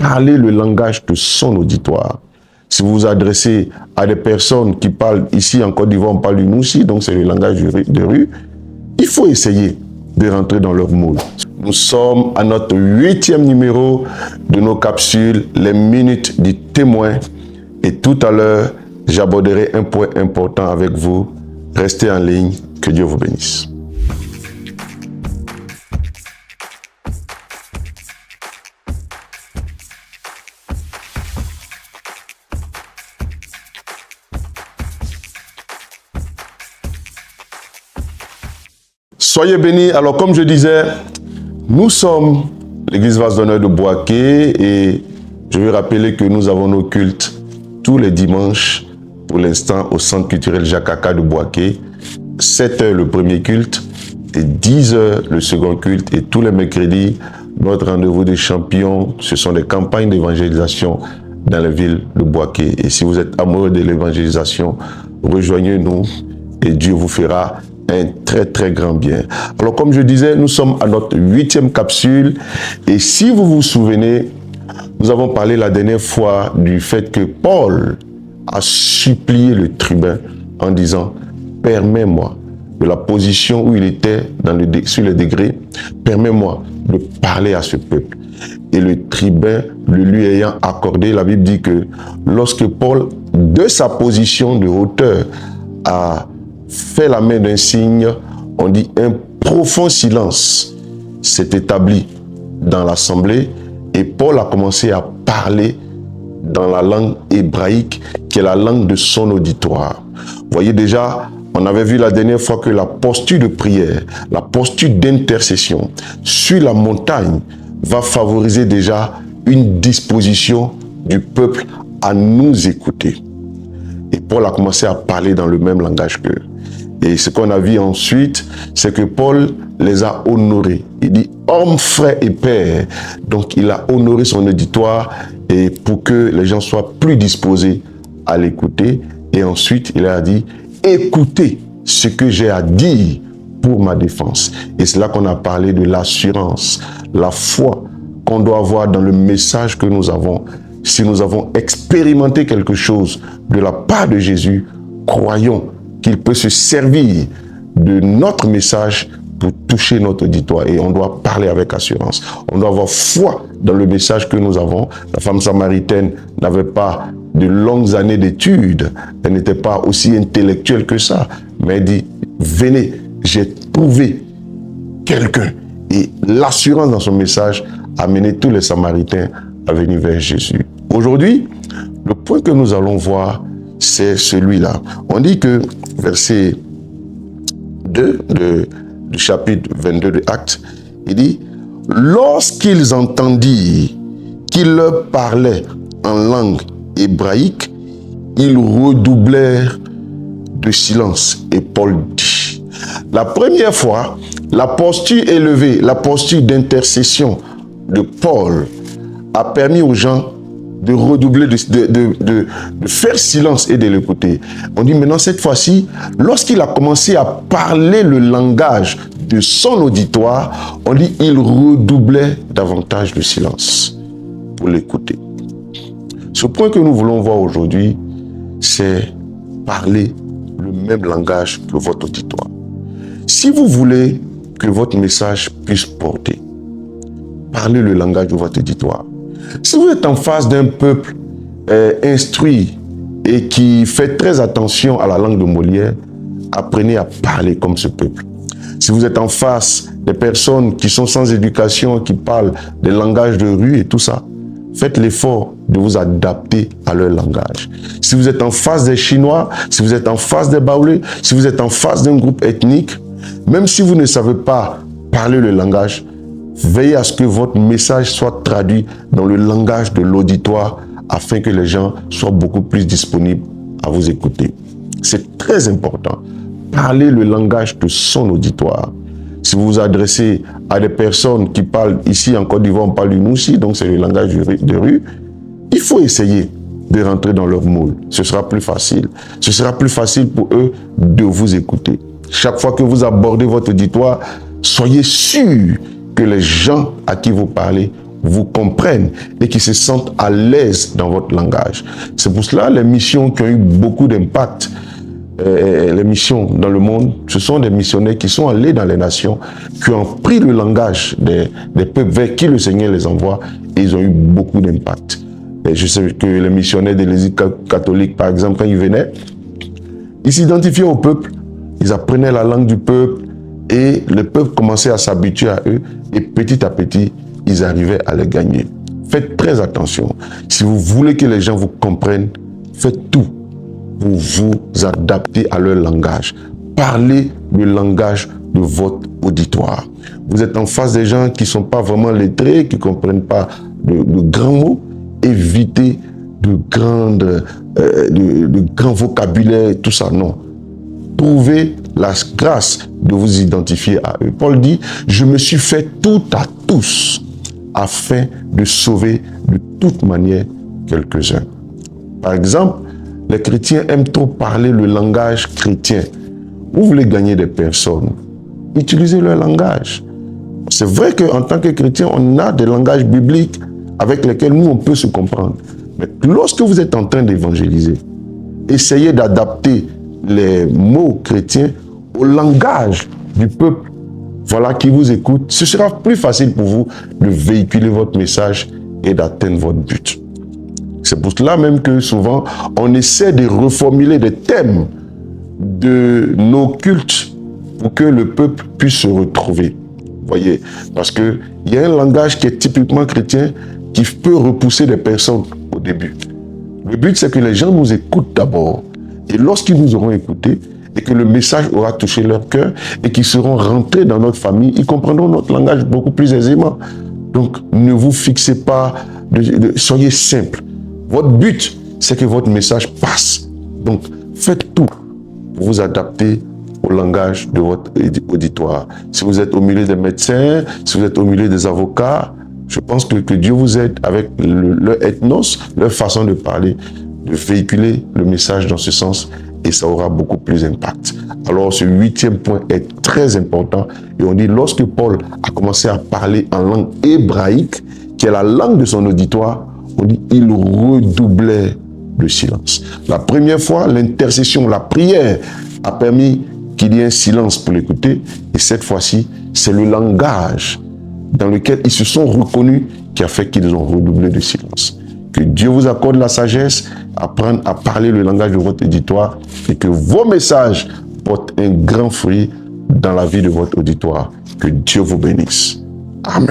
parler le langage de son auditoire. Si vous vous adressez à des personnes qui parlent ici en Côte d'Ivoire, on parle du Moussi, donc c'est le langage de rue, il faut essayer de rentrer dans leur moule. Nous sommes à notre 8e numéro de nos capsules, les minutes du témoin. Et tout à l'heure, j'aborderai un point important avec vous. Restez en ligne, que Dieu vous bénisse. Soyez bénis. Alors, comme je disais, nous sommes l'église Vase d'Honneur de Bouaké et je veux rappeler que nous avons nos cultes tous les dimanches, pour l'instant, au Centre culturel Jacques Aka de Bouaké. 7h le premier culte et 10h le second culte. Et tous les mercredis, notre rendez-vous des champions, ce sont des campagnes d'évangélisation dans la ville de Bouaké. Et si vous êtes amoureux de l'évangélisation, rejoignez-nous et Dieu vous fera un très très grand bien. Alors comme je disais, nous sommes à notre 8e capsule et si vous vous souvenez, nous avons parlé la dernière fois du fait que Paul a supplié le tribun en disant « Permets-moi, de la position où il était sur le degré, permets-moi de parler à ce peuple. » Et le tribun, le lui ayant accordé, la Bible dit que lorsque Paul, de sa position de hauteur, a fait la main d'un signe, on dit un profond silence s'est établi dans l'assemblée et Paul a commencé à parler dans la langue hébraïque qui est la langue de son auditoire. Vous voyez déjà, on avait vu la dernière fois que la posture de prière, la posture d'intercession sur la montagne va favoriser déjà une disposition du peuple à nous écouter. Et Paul a commencé à parler dans le même langage qu'eux. Et ce qu'on a vu ensuite, c'est que Paul les a honorés. Il dit « homme, frère et père ». Donc il a honoré son auditoire et pour que les gens soient plus disposés à l'écouter. Et ensuite, il a dit « écoutez ce que j'ai à dire pour ma défense ». Et c'est là qu'on a parlé de l'assurance, la foi qu'on doit avoir dans le message que nous avons. Si nous avons expérimenté quelque chose de la part de Jésus, croyons qu'il peut se servir de notre message pour toucher notre auditoire. Et on doit parler avec assurance. On doit avoir foi dans le message que nous avons. La femme samaritaine n'avait pas de longues années d'études. Elle n'était pas aussi intellectuelle que ça. Mais elle dit, venez, j'ai trouvé quelqu'un. Et l'assurance dans son message a mené tous les Samaritains à venir vers Jésus. Aujourd'hui, le point que nous allons voir, c'est celui-là. On dit que, verset 2 du chapitre 22 de Actes, il dit « Lorsqu'ils entendirent qu'il leur parlait en langue hébraïque, ils redoublèrent de silence. » Et Paul dit, la première fois, la posture élevée, la posture d'intercession de Paul a permis aux gens de redoubler, de faire silence et de l'écouter. On dit maintenant cette fois-ci, lorsqu'il a commencé à parler le langage de son auditoire, on dit il redoublait davantage de silence pour l'écouter. Ce point que nous voulons voir aujourd'hui, c'est parler le même langage que votre auditoire. Si vous voulez que votre message puisse porter, parlez le langage de votre auditoire. Si vous êtes en face d'un peuple instruit et qui fait très attention à la langue de Molière, apprenez à parler comme ce peuple. Si vous êtes en face des personnes qui sont sans éducation, qui parlent des langages de rue et tout ça, faites l'effort de vous adapter à leur langage. Si vous êtes en face des Chinois, si vous êtes en face des Baoulés, si vous êtes en face d'un groupe ethnique, même si vous ne savez pas parler le langage, veillez à ce que votre message soit traduit dans le langage de l'auditoire afin que les gens soient beaucoup plus disponibles à vous écouter. C'est très important. Parlez le langage de son auditoire. Si vous vous adressez à des personnes qui parlent ici en Côte d'Ivoire, on parle du Moussi, donc c'est le langage de rue, il faut essayer de rentrer dans leur moule. Ce sera plus facile. Ce sera plus facile pour eux de vous écouter. Chaque fois que vous abordez votre auditoire, soyez sûr que les gens à qui vous parlez vous comprennent et qui se sentent à l'aise dans votre langage. C'est pour cela les missions qui ont eu beaucoup d'impact, les missions dans le monde, ce sont des missionnaires qui sont allés dans les nations, qui ont pris le langage des peuples vers qui le Seigneur les envoie et ils ont eu beaucoup d'impact. Et je sais que les missionnaires de l'Église catholique, par exemple, quand ils venaient, ils s'identifiaient au peuple, ils apprenaient la langue du peuple et le peuple commençait à s'habituer à eux et petit à petit, ils arrivaient à les gagner. Faites très attention. Si vous voulez que les gens vous comprennent, faites tout pour vous adapter à leur langage. Parlez le langage de votre auditoire. Vous êtes en face des gens qui ne sont pas vraiment lettrés, qui ne comprennent pas de grands mots. Évitez de grands vocabulaires, tout ça, non. Trouvez la grâce de vous identifier à eux. Paul dit, je me suis fait tout à tous afin de sauver de toute manière quelques-uns. Par exemple, les chrétiens aiment trop parler le langage chrétien. Vous voulez gagner des personnes, utilisez leur langage. C'est vrai qu'en tant que chrétien, on a des langages bibliques avec lesquels nous, on peut se comprendre. Mais lorsque vous êtes en train d'évangéliser, essayez d'adapter les mots chrétiens au langage du peuple, voilà, qui vous écoute. Ce sera plus facile pour vous de véhiculer votre message et d'atteindre votre but. C'est pour cela même que souvent, on essaie de reformuler des thèmes de nos cultes pour que le peuple puisse se retrouver. Voyez, parce qu'il y a un langage qui est typiquement chrétien qui peut repousser des personnes au début. Le but, c'est que les gens nous écoutent d'abord. Et lorsqu'ils nous auront écoutés, et que le message aura touché leur cœur, et qu'ils seront rentrés dans notre famille, ils comprendront notre langage beaucoup plus aisément. Donc, ne vous fixez pas, soyez simple. Votre but, c'est que votre message passe. Donc, faites tout pour vous adapter au langage de votre auditoire. Si vous êtes au milieu des médecins, si vous êtes au milieu des avocats, je pense que Dieu vous aide avec leur ethnos, leur façon de parler, de véhiculer le message dans ce sens et ça aura beaucoup plus d'impact. Alors, ce 8e point est très important et on dit lorsque Paul a commencé à parler en langue hébraïque, qui est la langue de son auditoire, on dit il redoublait de silence. La première fois, l'intercession, la prière a permis qu'il y ait un silence pour l'écouter et cette fois-ci, c'est le langage dans lequel ils se sont reconnus qui a fait qu'ils ont redoublé de silence. Que Dieu vous accorde la sagesse, apprendre à parler le langage de votre auditoire et que vos messages portent un grand fruit dans la vie de votre auditoire. Que Dieu vous bénisse. Amen.